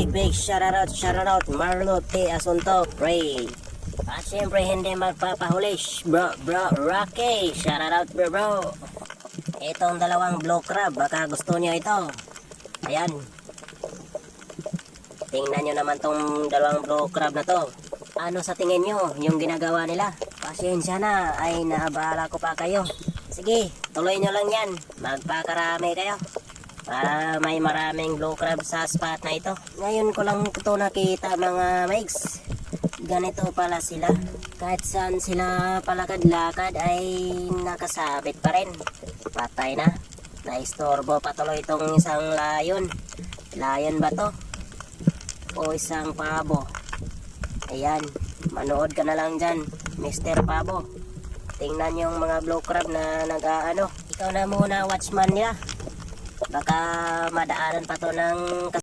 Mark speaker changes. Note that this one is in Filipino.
Speaker 1: Big shout out Marlo T. Asunto, pre. At syempre hindi magpapahuli, bro, Rocky, shout out bro. Itong dalawang blue crab, baka gusto niyo ito. Ayan. Tingnan nyo naman tong dalawang blue crab na to. Ano sa tingin nyo yung ginagawa nila? Pasensya na, ay naabala ko pa kayo. Sige, tuloy nyo lang yan. Magpakarami kayo. Para may maraming blue crab sa spot na ito. Ngayon ko lang ito nakita mga mates. Ganito pala sila. Kahit saan sila palakad-lakad ay nakasabit pa rin. Patay na. Naistorbo patuloy itong isang layon. Layon ba to? O isang pabo? Ayan. Manood ka na lang dyan, Mr. Pabo. Tingnan yung mga blue crab na nag-aano. Ikaw na muna watchman nila. Baka madaanan pa to ng